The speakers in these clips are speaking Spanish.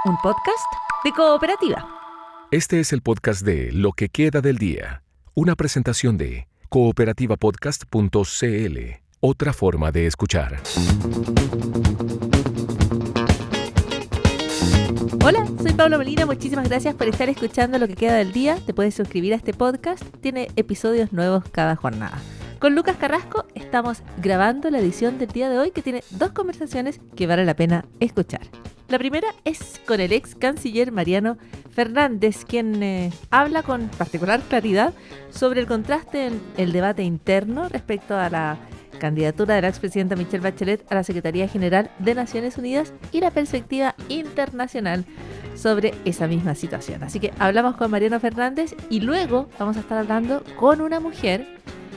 un podcast de Cooperativa. Este es el podcast de Lo que queda del día, una presentación de cooperativapodcast.cl, otra forma de escuchar. Hola, soy Pablo Molina, muchísimas gracias por estar escuchando Lo que queda del día. Te puedes suscribir a este podcast, tiene episodios nuevos cada jornada. Con Lucas Carrasco estamos grabando la edición del día de hoy, que tiene dos conversaciones que vale la pena escuchar. La primera es con el ex canciller Mariano Fernández, quien habla con particular claridad sobre el contraste en el debate interno respecto a la candidatura de la expresidenta Michelle Bachelet a la Secretaría General de Naciones Unidas y la perspectiva internacional sobre esa misma situación. Así que hablamos con Mariano Fernández y luego vamos a estar hablando con una mujer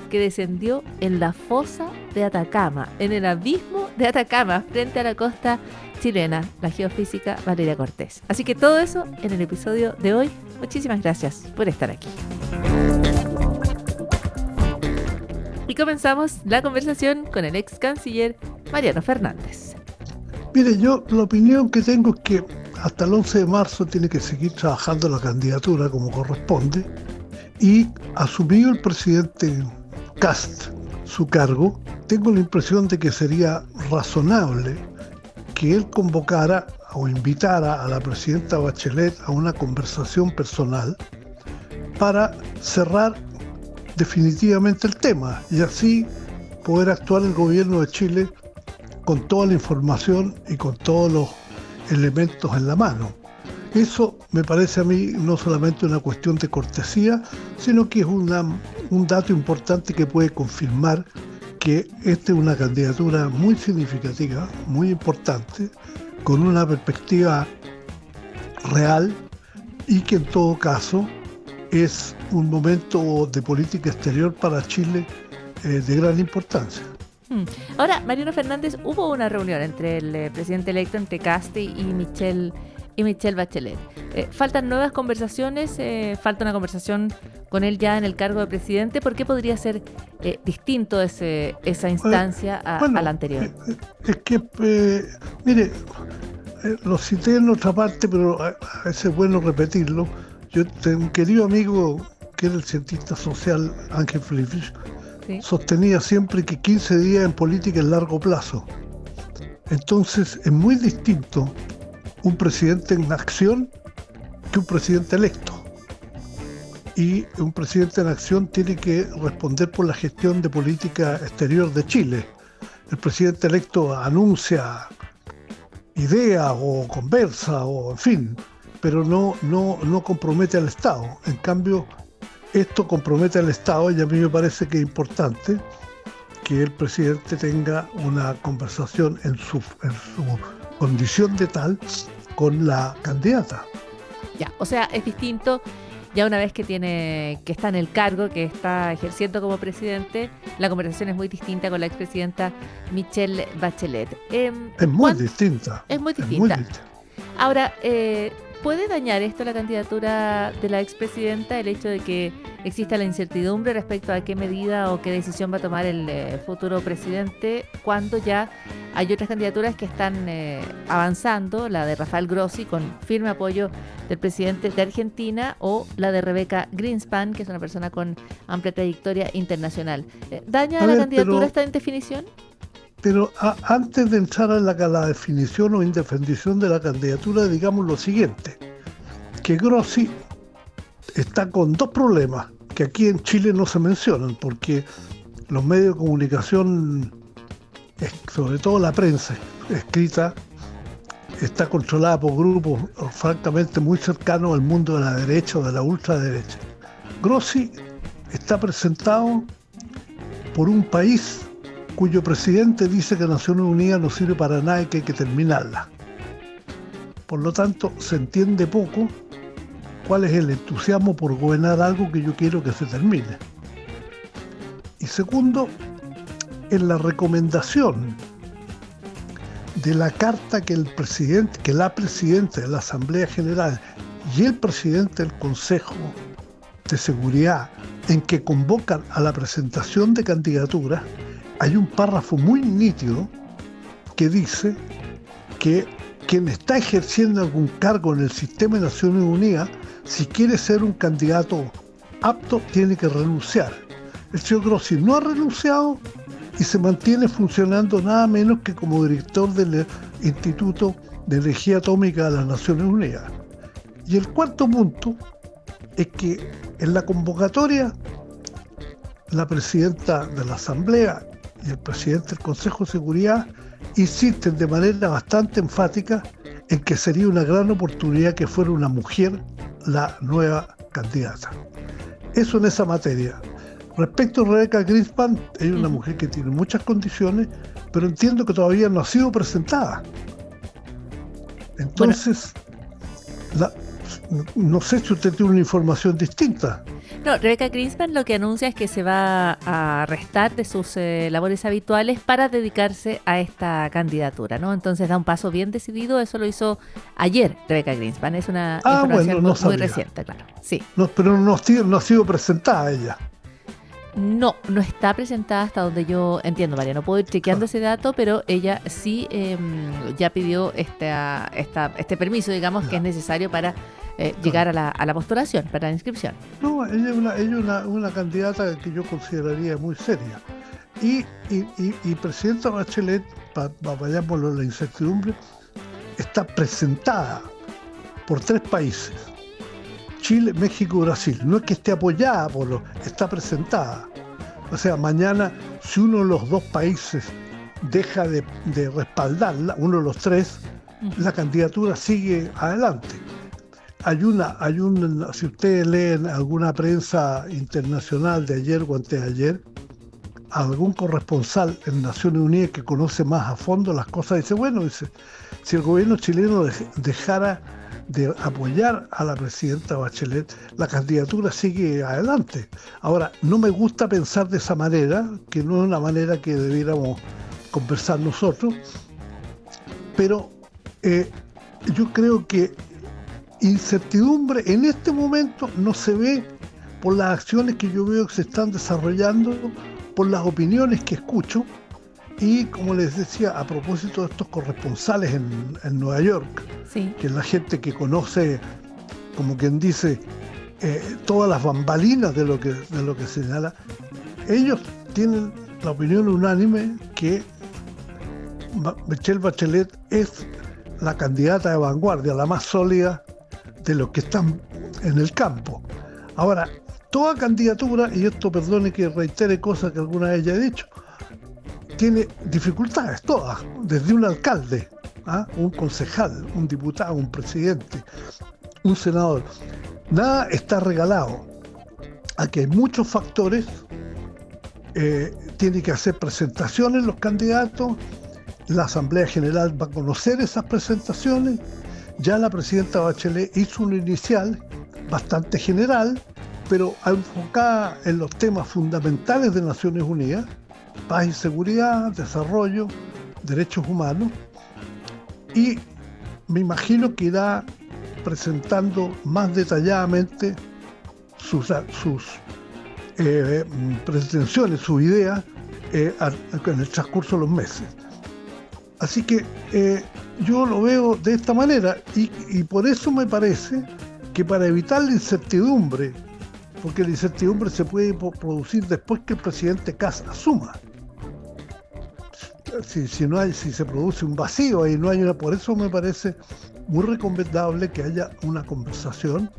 que descendió en la fosa de Atacama, en el abismo de Atacama, frente a la costa chilena, la geofísica Valeria Cortés. Así que todo eso en el episodio de hoy. Muchísimas gracias por estar aquí. Y comenzamos la conversación con el ex canciller Mariano Fernández. Mire, yo la opinión que tengo es que hasta el 11 de marzo tiene que seguir trabajando la candidatura como corresponde, y asumido el presidente Kast su cargo, tengo la impresión de que sería razonable que él convocara o invitara a la presidenta Bachelet a una conversación personal para cerrar definitivamente el tema y así poder actuar el gobierno de Chile con toda la información y con todos los elementos en la mano. Eso me parece a mí no solamente una cuestión de cortesía, sino que es un dato importante que puede confirmar que esta es una candidatura muy significativa, muy importante, con una perspectiva real y que en todo caso es un momento de política exterior para Chile de gran importancia. Ahora, Mariano Fernández, hubo una reunión entre el presidente electo, entre Kast y Michelle Bachelet. ¿Faltan nuevas conversaciones? ¿Falta una conversación con él ya en el cargo de presidente? ¿Por qué podría ser distinto esa instancia a la anterior? Es que, mire, lo cité en otra parte, pero a veces es bueno repetirlo. Yo tengo un querido amigo que era el cientista social Ángel Friedrich, ¿sí? Sostenía siempre que 15 días en política es largo plazo. Entonces es muy distinto un presidente en acción que un presidente electo. Y un presidente en acción tiene que responder por la gestión de política exterior de Chile. El presidente electo anuncia ideas o conversa o en fin, pero no compromete al Estado. En cambio, esto compromete al Estado y a mí me parece que es importante que el presidente tenga una conversación en su condición de tal con la candidata. Ya, o sea, es distinto ya una vez que está en el cargo, que está ejerciendo como presidente. La conversación es muy distinta con la expresidenta Michelle Bachelet. Es muy distinta. Es muy distinta. Ahora, ¿puede dañar esto la candidatura de la expresidenta, el hecho de que exista la incertidumbre respecto a qué medida o qué decisión va a tomar el futuro presidente, cuando ya hay otras candidaturas que están avanzando, la de Rafael Grossi con firme apoyo del presidente de Argentina, o la de Rebeca Greenspan, que es una persona con amplia trayectoria internacional? ¿Daña la candidatura esta indefinición? Pero antes de entrar a la definición o indefinición de la candidatura, digamos lo siguiente, que Grossi está con dos problemas que aquí en Chile no se mencionan, porque los medios de comunicación, sobre todo la prensa escrita, está controlada por grupos francamente muy cercanos al mundo de la derecha o de la ultraderecha. Grossi está presentado por un país cuyo presidente dice que Naciones Unidas no sirve para nada y que hay que terminarla. Por lo tanto, se entiende poco cuál es el entusiasmo por gobernar algo que yo quiero que se termine. Y segundo, en la recomendación de la carta que la presidenta de la Asamblea General y el presidente del Consejo de Seguridad, en que convocan a la presentación de candidaturas, hay un párrafo muy nítido que dice que quien está ejerciendo algún cargo en el sistema de Naciones Unidas, si quiere ser un candidato apto, tiene que renunciar. El señor Grossi no ha renunciado y se mantiene funcionando nada menos que como director del Instituto de Energía Atómica de las Naciones Unidas. Y el cuarto punto es que en la convocatoria la presidenta de la Asamblea y el presidente del Consejo de Seguridad insisten de manera bastante enfática en que sería una gran oportunidad que fuera una mujer la nueva candidata. Eso en esa materia. Respecto a Rebeca Grynspan, ella es una mujer que tiene muchas condiciones, pero entiendo que todavía no ha sido presentada. Entonces, no sé si usted tiene una información distinta. No, Rebeca Grynspan lo que anuncia es que se va a restar de sus labores habituales para dedicarse a esta candidatura, ¿no? Entonces da un paso bien decidido. Eso lo hizo ayer Rebeca Grynspan. Es una información muy reciente, claro. Sí. No, pero no ha sido presentada ella. No está presentada hasta donde yo entiendo, María. No puedo ir chequeando ese dato, pero ella sí ya pidió este permiso, digamos, que es necesario para llegar a la postulación, para la inscripción. No, ella es una candidata que yo consideraría muy seria. Y presidenta Bachelet, vayámoslo a la incertidumbre, está presentada por 3 países. Chile, México y Brasil. No es que esté apoyada está presentada. O sea, mañana, si uno de los 2 países deja de respaldarla, uno de los 3, la candidatura sigue adelante. Si ustedes leen alguna prensa internacional de ayer o antes de ayer, algún corresponsal en Naciones Unidas que conoce más a fondo las cosas dice, si el gobierno chileno dejara de apoyar a la presidenta Bachelet, la candidatura sigue adelante. Ahora, no me gusta pensar de esa manera, que no es una manera que debiéramos conversar nosotros, pero yo creo que incertidumbre en este momento no se ve por las acciones que yo veo que se están desarrollando, por las opiniones que escucho, y como les decía, a propósito de estos corresponsales en Nueva York, sí, que es la gente que conoce, como quien dice, todas las bambalinas de lo que señala, ellos tienen la opinión unánime que Michelle Bachelet es la candidata de vanguardia, la más sólida de los que están en el campo. Ahora, toda candidatura, y esto perdone que reitere cosas que alguna vez ya he dicho, tiene dificultades todas, desde un alcalde, un concejal, un diputado, un presidente, un senador. Nada está regalado. Aquí hay muchos factores, tiene que hacer presentaciones los candidatos, la Asamblea General va a conocer esas presentaciones, ya la presidenta Bachelet hizo una inicial bastante general, pero enfocada en los temas fundamentales de Naciones Unidas, paz y seguridad, desarrollo, derechos humanos, y me imagino que irá presentando más detalladamente sus pretensiones, sus ideas en el transcurso de los meses. Así que yo lo veo de esta manera y por eso me parece que para evitar la incertidumbre, porque la incertidumbre se puede producir después que el presidente Kast asuma. Si se produce un vacío y no hay una, por eso me parece muy recomendable que haya una conversación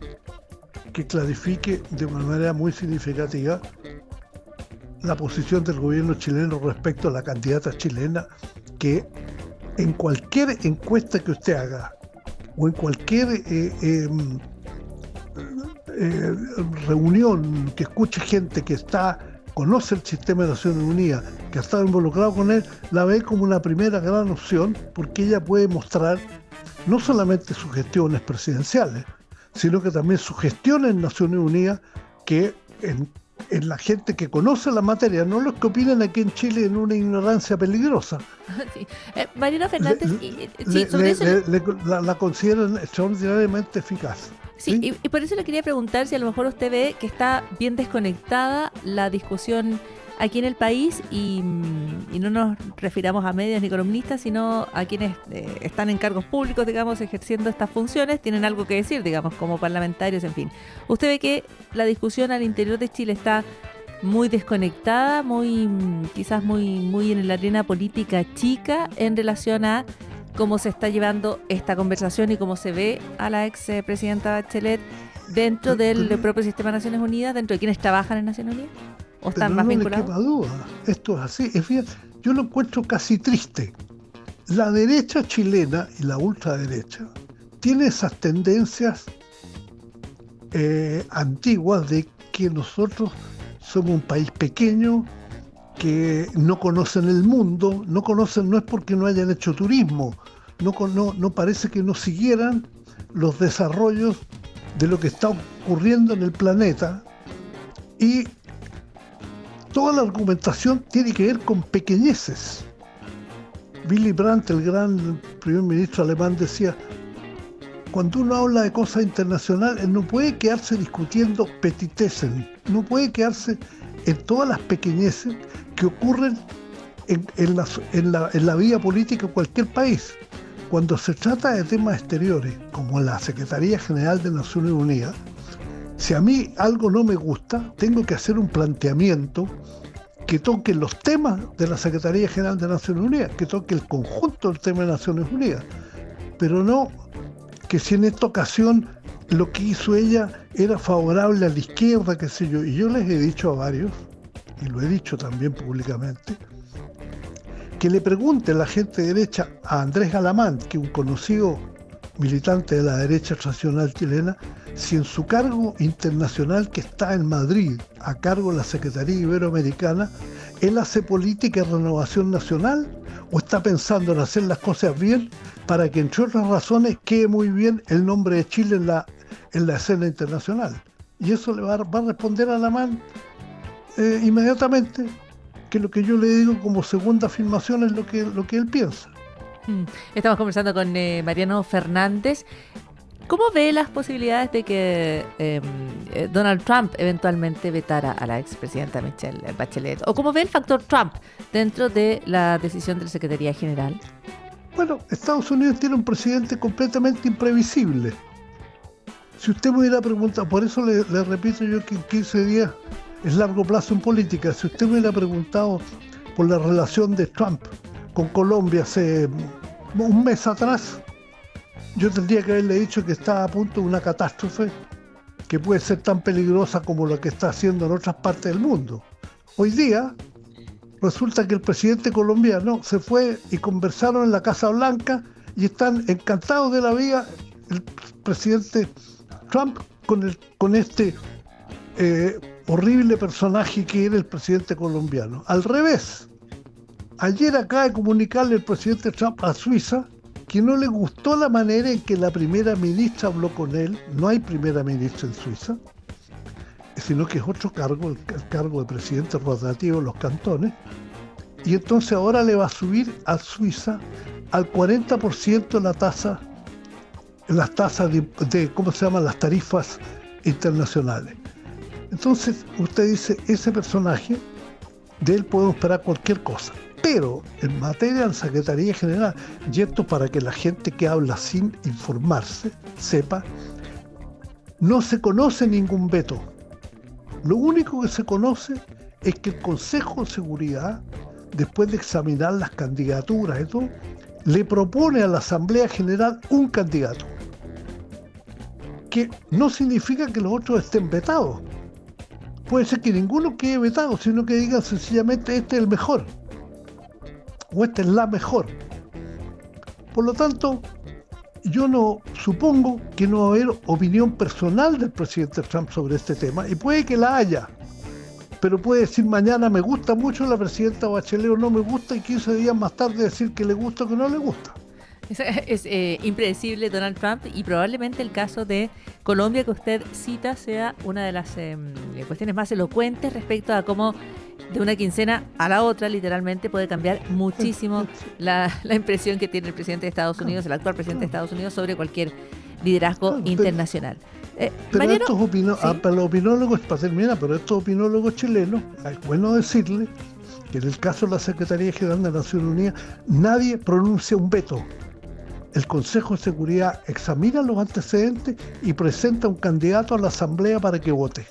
que clarifique de una manera muy significativa la posición del gobierno chileno respecto a la candidata chilena, que en cualquier encuesta que usted haga o en cualquier reunión que escuche gente que conoce el sistema de Naciones Unidas, que ha estado involucrado con él, la ve como una primera gran opción, porque ella puede mostrar no solamente sus gestiones presidenciales, sino que también sus gestiones en Naciones Unidas, que en la gente que conoce la materia, no los que opinan aquí en Chile en una ignorancia peligrosa. Sí. Mariano Fernández, la consideran extraordinariamente eficaz. Sí, y por eso le quería preguntar si a lo mejor usted ve que está bien desconectada la discusión aquí en el país y no nos refiramos a medios ni columnistas, sino a quienes están en cargos públicos, digamos, ejerciendo estas funciones, tienen algo que decir, digamos, como parlamentarios, en fin. ¿Usted ve que la discusión al interior de Chile está muy desconectada, quizás muy en la arena política chica en relación a cómo se está llevando esta conversación y cómo se ve a la ex presidenta Bachelet dentro del propio sistema de Naciones Unidas, dentro de quienes trabajan en Naciones Unidas? ¿O están más vinculados? No le quepa duda, esto es así. Yo lo encuentro casi triste. La derecha chilena y la ultraderecha tiene esas tendencias antiguas de que nosotros somos un país pequeño, que no conocen el mundo, no es porque no hayan hecho turismo, no parece que no siguieran los desarrollos de lo que está ocurriendo en el planeta, y toda la argumentación tiene que ver con pequeñeces. Willy Brandt, el gran primer ministro alemán, decía: cuando uno habla de cosas internacionales, no puede quedarse discutiendo petitessen, no puede quedarse en todas las pequeñeces que ocurren en la vida política de cualquier país. Cuando se trata de temas exteriores, como la Secretaría General de Naciones Unidas, si a mí algo no me gusta, tengo que hacer un planteamiento que toque los temas de la Secretaría General de Naciones Unidas, que toque el conjunto del tema de Naciones Unidas, pero no que si en esta ocasión lo que hizo ella era favorable a la izquierda, qué sé yo. Y yo les he dicho a varios, y lo he dicho también públicamente, que le pregunte la gente derecha a Andrés Galamán, que es un conocido militante de la derecha tradicional chilena, si en su cargo internacional que está en Madrid, a cargo de la Secretaría Iberoamericana, él hace política de renovación nacional o está pensando en hacer las cosas bien para que, entre otras razones, quede muy bien el nombre de Chile en la escena internacional. Y eso le va a responder a Galamán inmediatamente, que lo que yo le digo como segunda afirmación es lo que él piensa. Estamos conversando con Mariano Fernández. ¿Cómo ve las posibilidades de que Donald Trump eventualmente vetara a la expresidenta Michelle Bachelet? ¿O cómo ve el factor Trump dentro de la decisión de la Secretaría General? Bueno, Estados Unidos tiene un presidente completamente imprevisible. Si usted me hubiera preguntado, por eso le repito yo que en 15 días es largo plazo en política, si usted me hubiera preguntado por la relación de Trump con Colombia hace un mes atrás, yo tendría que haberle dicho que está a punto de una catástrofe que puede ser tan peligrosa como la que está haciendo en otras partes del mundo. Hoy día resulta que el presidente colombiano se fue y conversaron en la Casa Blanca y están encantados de la vida el presidente Trump con este horrible personaje que era el presidente colombiano. Al revés, ayer acaba de comunicarle el presidente Trump a Suiza que no le gustó la manera en que la primera ministra habló con él. No hay primera ministra en Suiza, sino que es otro cargo, el cargo de presidente rotativo de los cantones, y entonces ahora le va a subir a Suiza al 40% las tasas de ¿cómo se llaman? Las tarifas internacionales. Entonces usted dice, ese personaje, de él podemos esperar cualquier cosa. Pero en materia de la Secretaría General, y esto para que la gente que habla sin informarse sepa, no se conoce ningún veto. Lo único que se conoce es que el Consejo de Seguridad, después de examinar las candidaturas y todo, le propone a la Asamblea General un candidato, que no significa que los otros estén vetados. Puede ser que ninguno quede vetado, sino que digan sencillamente este es el mejor, o esta es la mejor. Por lo tanto, yo no supongo que no va a haber opinión personal del presidente Trump sobre este tema, y puede que la haya, pero puede decir mañana me gusta mucho la presidenta Bachelet o no me gusta, y 15 días más tarde decir que le gusta o que no le gusta. Es impredecible Donald Trump, y probablemente el caso de Colombia que usted cita sea una de las cuestiones más elocuentes respecto a cómo de una quincena a la otra literalmente puede cambiar muchísimo la impresión que tiene el presidente de Estados Unidos, el actual presidente de Estados Unidos, sobre cualquier liderazgo internacional. Pero Mariano, estos ¿sí? para los opinólogos, para terminar, pero estos opinólogos chilenos, es bueno decirles que en el caso de la Secretaría General de Naciones Unidas, nadie pronuncia un veto. El Consejo de Seguridad examina los antecedentes y presenta un candidato a la Asamblea para que vote.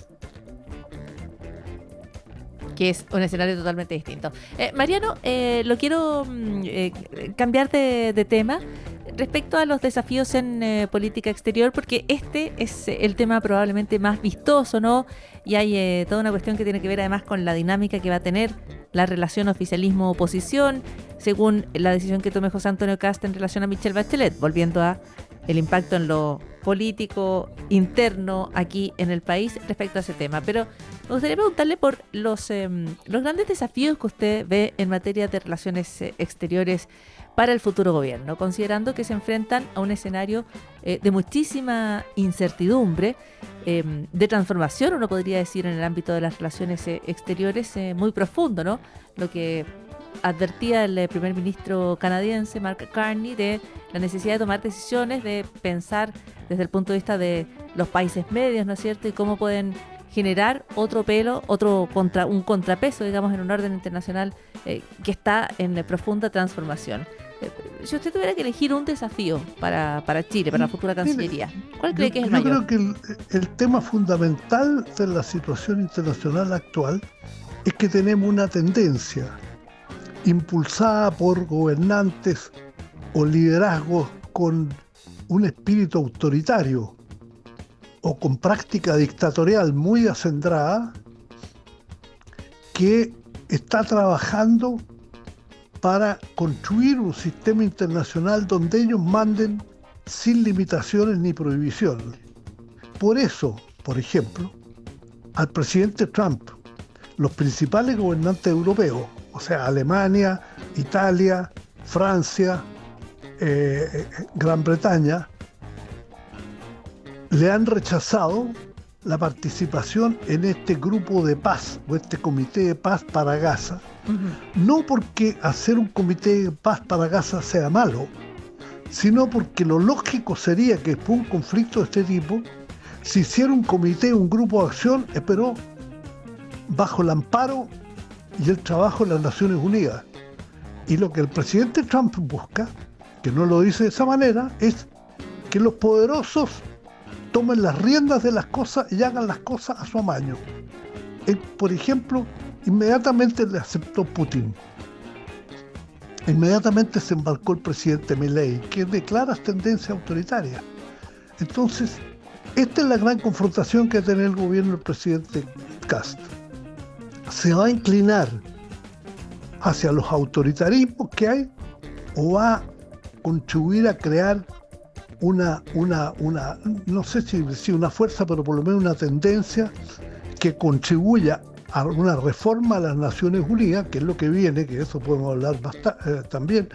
Que es un escenario totalmente distinto. Mariano, lo quiero cambiar de tema respecto a los desafíos en política exterior, porque este es el tema probablemente más vistoso, ¿no? Y hay toda una cuestión que tiene que ver además con la dinámica que va a tener la relación oficialismo-oposición, según la decisión que tome José Antonio Kast en relación a Michelle Bachelet, volviendo a el impacto en lo político interno aquí en el país respecto a ese tema. Pero me gustaría preguntarle por los grandes desafíos que usted ve en materia de relaciones exteriores para el futuro gobierno, considerando que se enfrentan a un escenario de muchísima incertidumbre, de transformación, uno podría decir, en el ámbito de las relaciones exteriores, muy profundo, ¿no? Lo que advertía el primer ministro canadiense, Mark Carney, de la necesidad de tomar decisiones, de pensar desde el punto de vista de los países medios, ¿no es cierto?, y cómo pueden generar un contrapeso, digamos, en un orden internacional que está en profunda transformación. Si usted tuviera que elegir un desafío para Chile, para la futura Cancillería, ¿cuál cree que es el mayor? Yo creo que el tema fundamental de la situación internacional actual es que tenemos una tendencia impulsada por gobernantes o liderazgos con un espíritu autoritario o con práctica dictatorial muy acendrada, que está trabajando para construir un sistema internacional donde ellos manden sin limitaciones ni prohibiciones. Por eso, por ejemplo, al presidente Trump, los principales gobernantes europeos, o sea, Alemania, Italia, Francia, Gran Bretaña, le han rechazado la participación en este grupo de paz o este comité de paz para Gaza. No porque hacer un comité de paz para Gaza sea malo, sino porque lo lógico sería que después de un conflicto de este tipo se hiciera un comité, un grupo de acción, pero bajo el amparo y el trabajo de las Naciones Unidas. Y lo que el presidente Trump busca, que no lo dice de esa manera, es que los poderosos tomen las riendas de las cosas y hagan las cosas a su amaño. Por ejemplo, inmediatamente le aceptó Putin. Inmediatamente se embarcó el presidente Milei, que declara tendencia autoritaria. Entonces, esta es la gran confrontación que tiene el gobierno del presidente Kast. ¿Se va a inclinar hacia los autoritarismos que hay o va a contribuir a crear una no sé si una fuerza, pero por lo menos una tendencia que contribuya a una reforma a las Naciones Unidas, que es lo que viene, que eso podemos hablar también,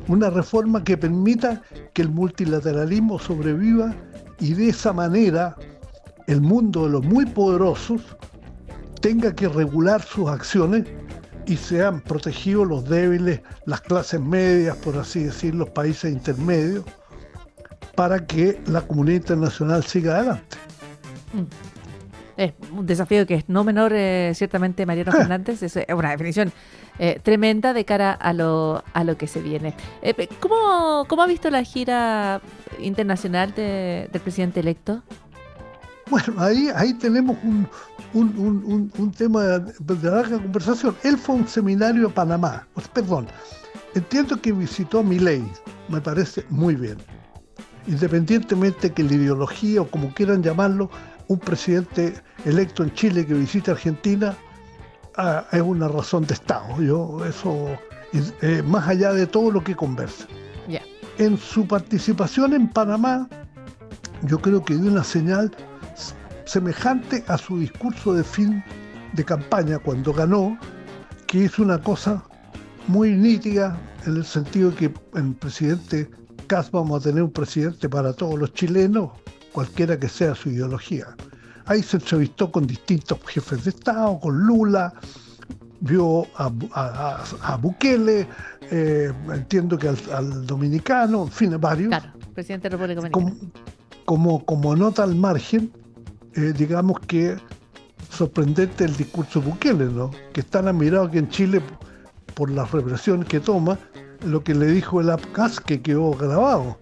una reforma que permita que el multilateralismo sobreviva y de esa manera el mundo de los muy poderosos tenga que regular sus acciones y sean protegidos los débiles, las clases medias, por así decir, los países intermedios, para que la comunidad internacional siga adelante. Es un desafío que es no menor, ciertamente, Mariano Fernández. Es una definición tremenda de cara a lo que se viene. ¿Cómo ha visto la gira internacional del presidente electo? Bueno, ahí tenemos un tema de larga conversación. Él fue a un seminario a Panamá. Entiendo que visitó a Milei, me parece muy bien. Independientemente que la ideología o como quieran llamarlo, un presidente electo en Chile que visita Argentina es una razón de Estado. Eso más allá de todo lo que conversa. Yeah. En su participación en Panamá, yo creo que dio una señal semejante a su discurso de fin de campaña cuando ganó, que hizo una cosa muy nítida en el sentido de que el presidente Kast vamos a tener un presidente para todos los chilenos, cualquiera que sea su ideología. Ahí se entrevistó con distintos jefes de Estado, con Lula, vio a Bukele, entiendo que al dominicano, en fin, a varios. Claro, presidente de la República Dominicana. como nota al margen, digamos que sorprendente el discurso de Bukele, ¿no? Que es tan admirado aquí en Chile por la represión que toma, lo que le dijo el APCAS, que quedó grabado,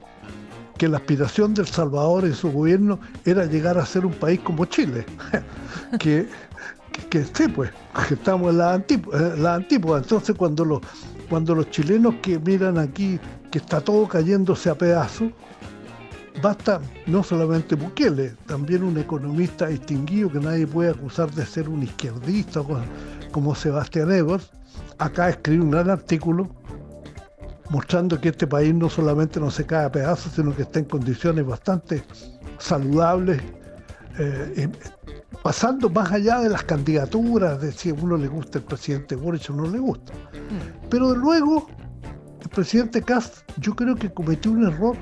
que la aspiración del Salvador y su gobierno era llegar a ser un país como Chile, que sí, pues, que estamos en la antípoda. Entonces cuando los chilenos que miran aquí que está todo cayéndose a pedazos, basta no solamente Bukele, también un economista distinguido que nadie puede acusar de ser un izquierdista como Sebastián Ebers, acá escribe un gran artículo mostrando que este país no solamente no se cae a pedazos, sino que está en condiciones bastante saludables, pasando más allá de las candidaturas, de si a uno le gusta el presidente Boric o no le gusta. Pero luego, el presidente Kast, yo creo que cometió un error,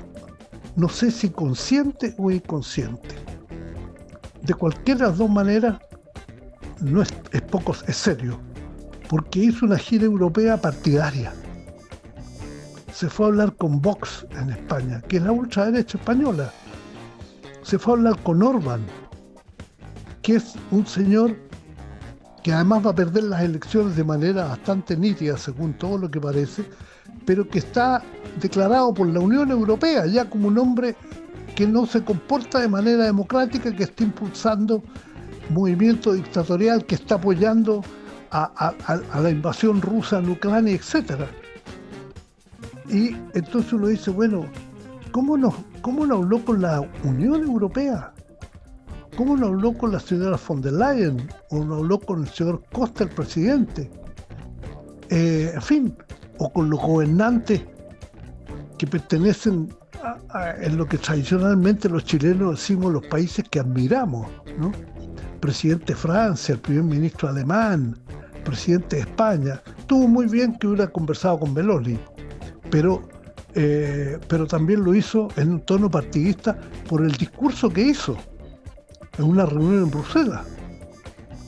no sé si consciente o inconsciente. De cualquiera de las dos maneras, no es serio, porque hizo una gira europea partidaria. Se fue a hablar con Vox en España, que es la ultraderecha española. Se fue a hablar con Orbán, que es un señor que además va a perder las elecciones de manera bastante nítida, según todo lo que parece, pero que está declarado por la Unión Europea ya como un hombre que no se comporta de manera democrática, que está impulsando movimiento dictatorial, que está apoyando a la invasión rusa en Ucrania, etcétera. Y entonces uno dice, bueno, ¿cómo no habló con la Unión Europea? ¿Cómo no habló con la señora von der Leyen? ¿O no habló con el señor Costa, el presidente? En fin, o con los gobernantes que pertenecen en lo que tradicionalmente los chilenos decimos los países que admiramos, ¿no? Presidente de Francia, el primer ministro alemán, presidente de España. Estuvo muy bien que hubiera conversado con Meloni, pero también lo hizo en un tono partidista por el discurso que hizo en una reunión en Bruselas.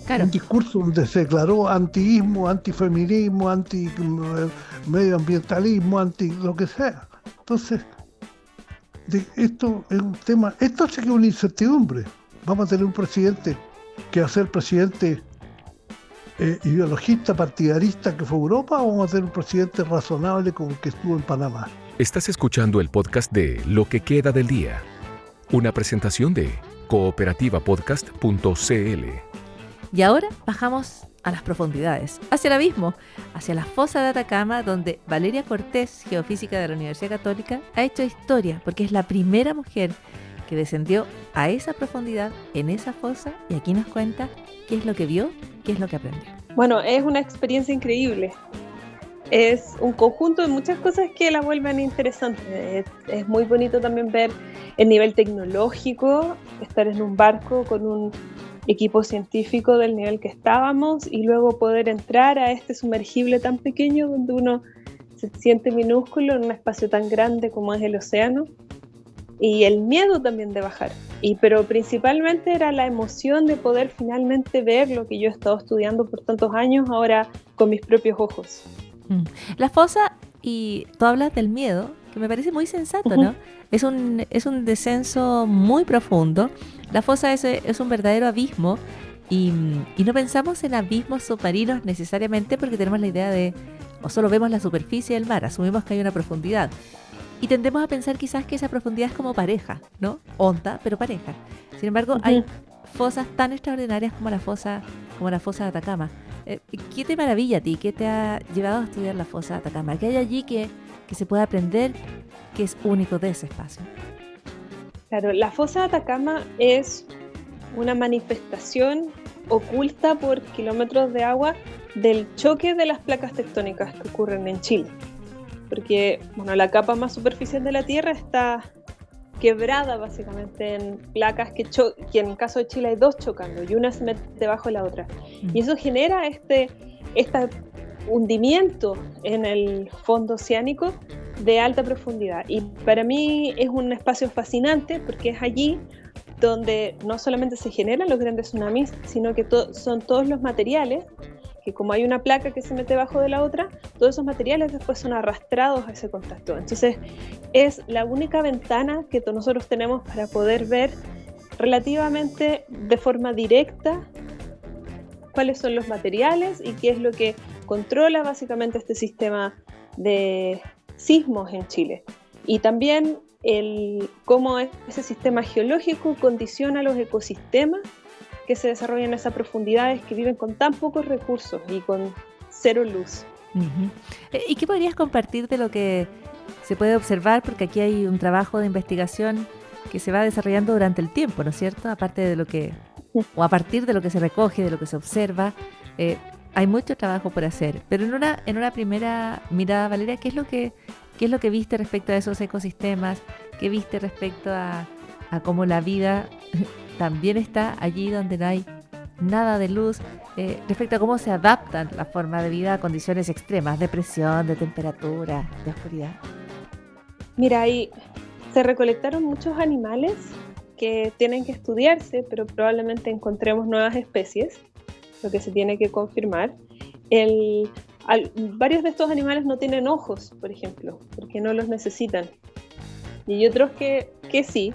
Claro. Un discurso donde se declaró antiismo, antifeminismo, anti-medioambientalismo, anti lo que sea. Entonces, esto es un tema, esto sí que es una incertidumbre. Vamos a tener un presidente que va a ser presidente ideologista, partidarista que fue Europa, o vamos a tener un presidente razonable como el que estuvo en Panamá. Estás escuchando el podcast de Lo que queda del día, una presentación de cooperativapodcast.cl. Y ahora bajamos a las profundidades, hacia el abismo, hacia la fosa de Atacama, donde Valeria Cortés, geofísica de la Universidad Católica, ha hecho historia, porque es la primera mujer que descendió a esa profundidad, en esa fosa, y aquí nos cuenta qué es lo que vio, qué es lo que aprendió. Bueno, es una experiencia increíble. Es un conjunto de muchas cosas que la vuelven interesante. Es muy bonito también ver el nivel tecnológico, estar en un barco con un equipo científico del nivel que estábamos y luego poder entrar a este sumergible tan pequeño donde uno se siente minúsculo en un espacio tan grande como es el océano, y el miedo también de bajar. Pero principalmente era la emoción de poder finalmente ver lo que yo he estado estudiando por tantos años ahora con mis propios ojos. La fosa, y tú hablas del miedo, que me parece muy sensato, ¿no? Es un descenso muy profundo. La fosa es un verdadero abismo y no pensamos en abismos submarinos necesariamente porque tenemos la idea de, o solo vemos la superficie del mar, asumimos que hay una profundidad. Y tendemos a pensar quizás que esa profundidad es como pareja, ¿no? Honda, pero pareja. Sin embargo, hay fosas tan extraordinarias como la fosa de Atacama. ¿Qué te maravilla a ti? ¿Qué te ha llevado a estudiar la fosa de Atacama? ¿Qué hay allí que se puede aprender que es único de ese espacio? Claro, la fosa de Atacama es una manifestación oculta por kilómetros de agua del choque de las placas tectónicas que ocurren en Chile. Porque la capa más superficial de la Tierra está quebrada básicamente en placas que en el caso de Chile hay dos chocando y una se mete debajo de la otra. Y eso genera este hundimiento en el fondo oceánico de alta profundidad. Y para mí es un espacio fascinante porque es allí donde no solamente se generan los grandes tsunamis, sino que son todos los materiales que como hay una placa que se mete debajo de la otra, todos esos materiales después son arrastrados a ese contacto. Entonces es la única ventana que nosotros tenemos para poder ver relativamente de forma directa cuáles son los materiales y qué es lo que controla básicamente este sistema de sismos en Chile. Y también cómo ese sistema geológico condiciona los ecosistemas que se desarrollan en esas profundidades, que viven con tan pocos recursos y con cero luz. Uh-huh. ¿Y qué podrías compartir de lo que se puede observar? Porque aquí hay un trabajo de investigación que se va desarrollando durante el tiempo, ¿no es cierto? Aparte de lo que, o a partir de lo que se recoge, de lo que se observa, hay mucho trabajo por hacer. Pero en una primera mirada, Valeria, ¿qué es lo que viste respecto a esos ecosistemas? ¿Qué viste respecto a cómo la vida también está allí donde no hay nada de luz, respecto a cómo se adaptan la forma de vida a condiciones extremas, de presión, de temperatura, de oscuridad? Mira, ahí se recolectaron muchos animales que tienen que estudiarse, pero probablemente encontremos nuevas especies, lo que se tiene que confirmar. Varios de estos animales no tienen ojos, por ejemplo, porque no los necesitan. Y hay otros que sí.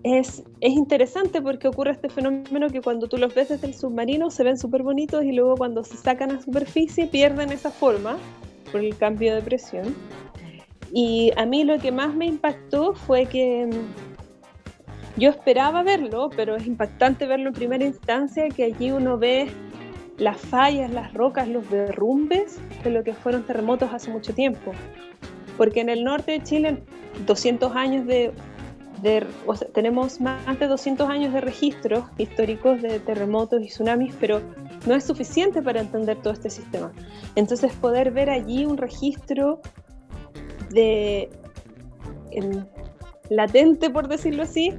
Es interesante porque ocurre este fenómeno que cuando tú los ves desde el submarino se ven súper bonitos y luego cuando se sacan a superficie pierden esa forma por el cambio de presión. Y a mí lo que más me impactó fue que yo esperaba verlo, pero es impactante verlo en primera instancia, que allí uno ve las fallas, las rocas, los derrumbes de lo que fueron terremotos hace mucho tiempo. Porque en el norte de Chile, 200 años tenemos más de 200 años de registros históricos de terremotos y tsunamis, pero no es suficiente para entender todo este sistema. Entonces poder ver allí un registro latente, por decirlo así,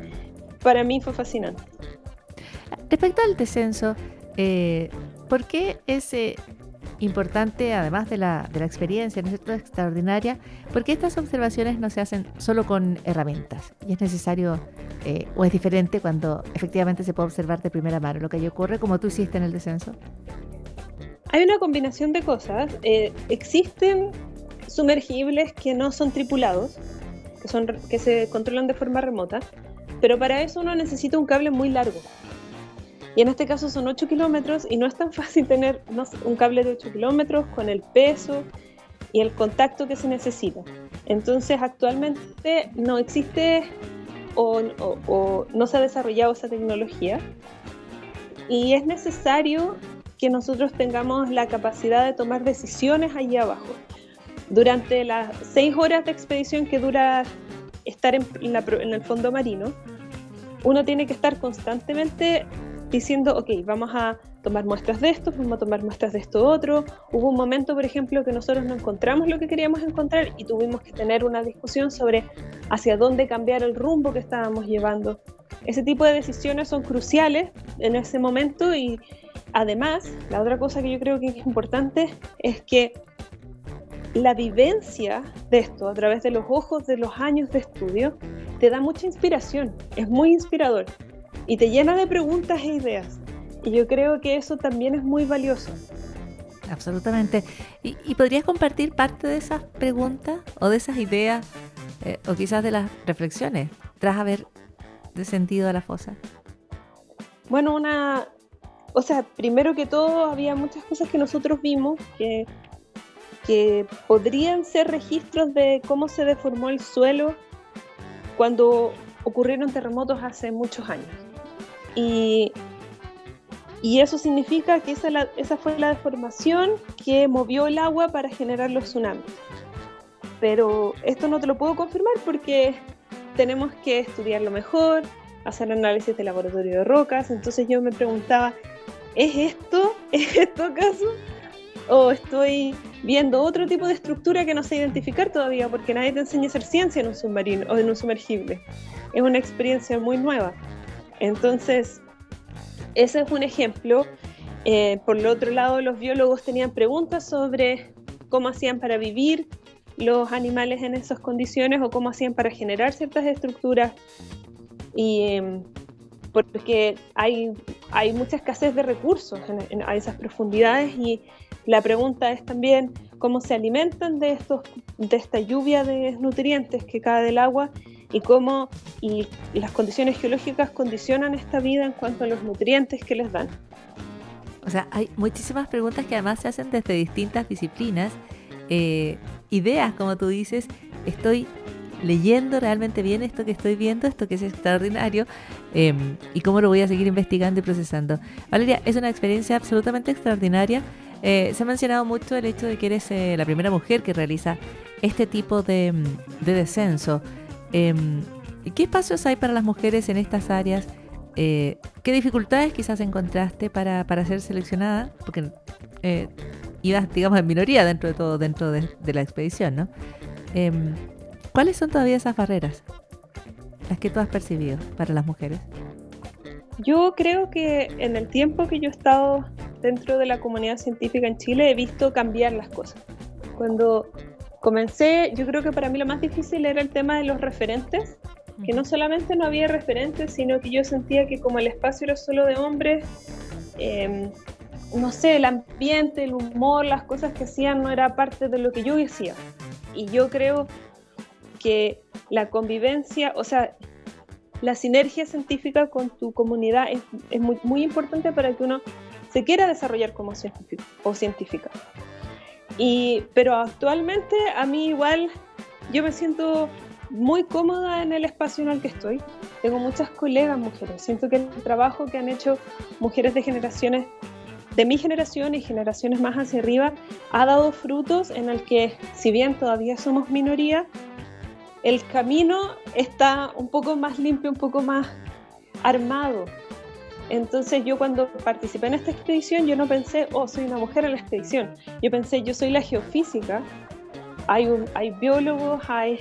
para mí fue fascinante. Respecto al descenso, ¿por qué es importante, además de la experiencia, ¿no es cierto?, extraordinaria, porque estas observaciones no se hacen solo con herramientas y es necesario o es diferente cuando efectivamente se puede observar de primera mano lo que allí ocurre, como tú hiciste en el descenso? Hay una combinación de cosas. Existen sumergibles que no son tripulados, que se controlan de forma remota, pero para eso uno necesita un cable muy largo. Y en este caso son 8 kilómetros y no es tan fácil tener un cable de 8 kilómetros con el peso y el contacto que se necesita. Entonces actualmente no existe o no se ha desarrollado esa tecnología y es necesario que nosotros tengamos la capacidad de tomar decisiones allí abajo. Durante las 6 horas de expedición que dura estar en el fondo marino, uno tiene que estar constantemente diciendo, ok, vamos a tomar muestras de esto, vamos a tomar muestras de esto otro. Hubo un momento, por ejemplo, que nosotros no encontramos lo que queríamos encontrar y tuvimos que tener una discusión sobre hacia dónde cambiar el rumbo que estábamos llevando. Ese tipo de decisiones son cruciales en ese momento y además, la otra cosa que yo creo que es importante es que la vivencia de esto a través de los ojos de los años de estudio te da mucha inspiración, es muy inspirador y te llena de preguntas e ideas y yo creo que eso también es muy valioso. Absolutamente. ¿Y podrías compartir parte de esas preguntas o de esas ideas o quizás de las reflexiones tras haber descendido a la fosa? Bueno, primero que todo había muchas cosas que nosotros vimos que podrían ser registros de cómo se deformó el suelo cuando ocurrieron terremotos hace muchos años. Y eso significa que esa fue la deformación que movió el agua para generar los tsunamis. Pero esto no te lo puedo confirmar porque tenemos que estudiarlo mejor, hacer análisis de laboratorio de rocas. Entonces yo me preguntaba, ¿es esto acaso? ¿O estoy viendo otro tipo de estructura que no sé identificar todavía? Porque nadie te enseña a hacer ciencia en un submarino o en un sumergible. Es una experiencia muy nueva. Entonces, ese es un ejemplo. Por el otro lado, los biólogos tenían preguntas sobre cómo hacían para vivir los animales en esas condiciones o cómo hacían para generar ciertas estructuras. Y porque hay mucha escasez de recursos a esas profundidades, y la pregunta es también cómo se alimentan de esta lluvia de nutrientes que cae del agua, y cómo las condiciones geológicas condicionan esta vida en cuanto a los nutrientes que les dan. O sea, hay muchísimas preguntas que además se hacen desde distintas disciplinas, ideas, como tú dices, estoy leyendo realmente bien esto que estoy viendo, esto que es extraordinario, y cómo lo voy a seguir investigando y procesando. Valeria, es una experiencia absolutamente extraordinaria. Se ha mencionado mucho el hecho de que eres la primera mujer que realiza este tipo de descenso. ¿Qué espacios hay para las mujeres en estas áreas? ¿Qué dificultades quizás encontraste para ser seleccionada? Porque ibas, digamos, en minoría dentro de todo, dentro de la expedición, ¿no? ¿Cuáles son todavía esas barreras, las que tú has percibido para las mujeres? Yo creo que en el tiempo que yo he estado dentro de la comunidad científica en Chile he visto cambiar las cosas. Cuando comencé, yo creo que para mí lo más difícil era el tema de los referentes, que no solamente no había referentes, sino que yo sentía que como el espacio era solo de hombres, no sé, el ambiente, el humor, las cosas que hacían no era parte de lo que yo hacía. Y yo creo que la convivencia, o sea, la sinergia científica con tu comunidad es muy, muy importante para que uno se quiera desarrollar como científico o científica. Pero actualmente a mí igual yo me siento muy cómoda en el espacio en el que estoy. Tengo muchas colegas mujeres. Siento que el trabajo que han hecho mujeres de generaciones, de mi generación y generaciones más hacia arriba, ha dado frutos en el que, si bien todavía somos minoría, el camino está un poco más limpio, un poco más armado. Entonces yo cuando participé en esta expedición, yo no pensé, soy una mujer en la expedición. Yo pensé, yo soy la geofísica. Hay biólogos, hay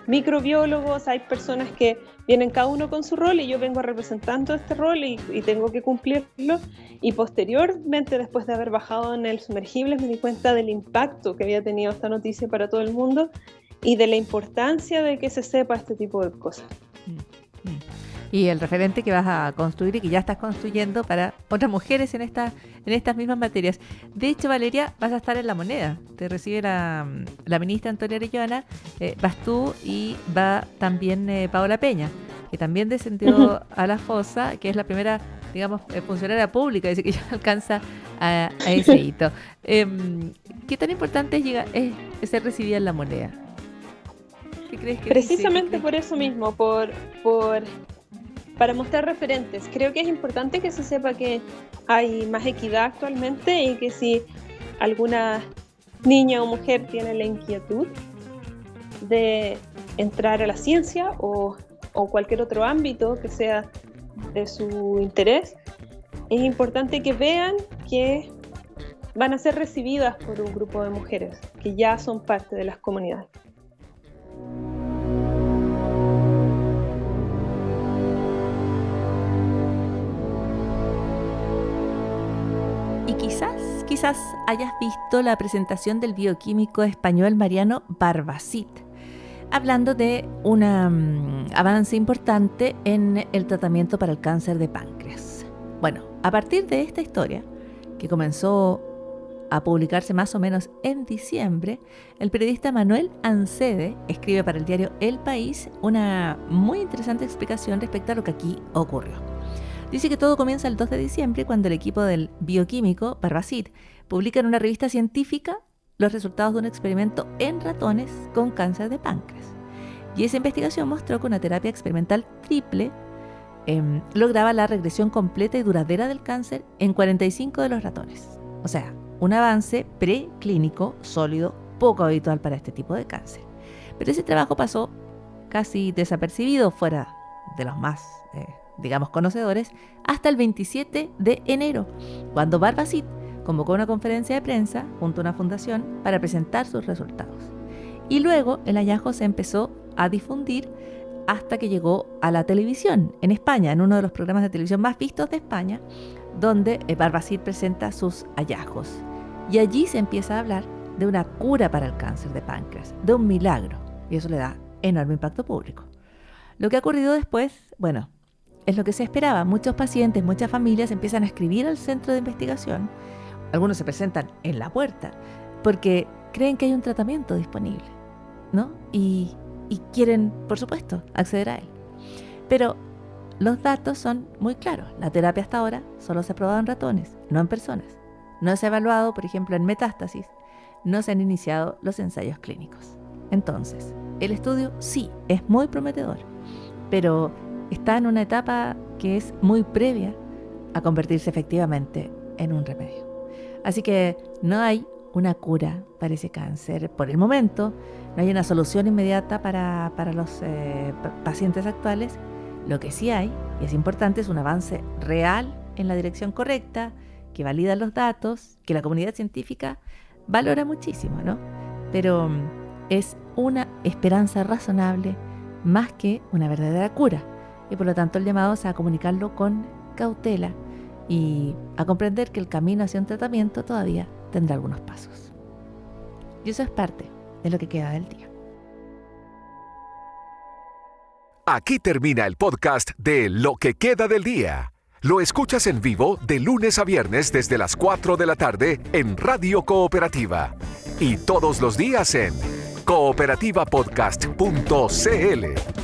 microbiólogos, hay personas que vienen cada uno con su rol y yo vengo representando este rol y tengo que cumplirlo. Y posteriormente, después de haber bajado en el sumergible, me di cuenta del impacto que había tenido esta noticia para todo el mundo y de la importancia de que se sepa este tipo de cosas. Y el referente que vas a construir y que ya estás construyendo para otras mujeres en estas mismas materias. De hecho, Valeria, vas a estar en La Moneda. Te recibe la ministra Antonia Orellana, vas tú y va también Paola Peña, que también descendió a la fosa, que es la primera, digamos, funcionaria pública, dice que ya alcanza a ese hito. ¿Qué tan importante es ser recibida en La Moneda? ¿Qué crees que precisamente por eso mismo, para mostrar referentes? Creo que es importante que se sepa que hay más equidad actualmente y que si alguna niña o mujer tiene la inquietud de entrar a la ciencia o cualquier otro ámbito que sea de su interés, es importante que vean que van a ser recibidas por un grupo de mujeres que ya son parte de las comunidades. Quizás hayas visto la presentación del bioquímico español Mariano Barbacid, hablando de un avance importante en el tratamiento para el cáncer de páncreas. Bueno, a partir de esta historia, que comenzó a publicarse más o menos en diciembre, el periodista Manuel Ancede escribe para el diario El País una muy interesante explicación respecto a lo que aquí ocurrió. Dice que todo comienza el 2 de diciembre cuando el equipo del bioquímico Barbacid publica en una revista científica los resultados de un experimento en ratones con cáncer de páncreas. Y esa investigación mostró que una terapia experimental triple lograba la regresión completa y duradera del cáncer en 45 de los ratones. O sea, un avance preclínico sólido, poco habitual para este tipo de cáncer. Pero ese trabajo pasó casi desapercibido fuera de los más digamos, conocedores, hasta el 27 de enero, cuando Barbacid convocó una conferencia de prensa junto a una fundación para presentar sus resultados. Y luego el hallazgo se empezó a difundir hasta que llegó a la televisión en España, en uno de los programas de televisión más vistos de España, donde Barbacid presenta sus hallazgos. Y allí se empieza a hablar de una cura para el cáncer de páncreas, de un milagro, y eso le da enorme impacto público. Lo que ha ocurrido después, bueno, es lo que se esperaba. Muchos pacientes, muchas familias empiezan a escribir al centro de investigación. Algunos se presentan en la puerta porque creen que hay un tratamiento disponible, ¿no? Y quieren, por supuesto, acceder a él. Pero los datos son muy claros. La terapia hasta ahora solo se ha probado en ratones, no en personas. No se ha evaluado, por ejemplo, en metástasis. No se han iniciado los ensayos clínicos. Entonces, el estudio sí es muy prometedor, pero está en una etapa que es muy previa a convertirse efectivamente en un remedio. Así que no hay una cura para ese cáncer por el momento, no hay una solución inmediata para los pacientes actuales. Lo que sí hay, y es importante, es un avance real en la dirección correcta, que valida los datos, que la comunidad científica valora muchísimo, ¿no? Pero es una esperanza razonable más que una verdadera cura. Y por lo tanto el llamado es a comunicarlo con cautela y a comprender que el camino hacia un tratamiento todavía tendrá algunos pasos. Y eso es parte de lo que queda del día. Aquí termina el podcast de Lo que queda del día. Lo escuchas en vivo de lunes a viernes desde las 4 de la tarde en Radio Cooperativa. Y todos los días en cooperativapodcast.cl.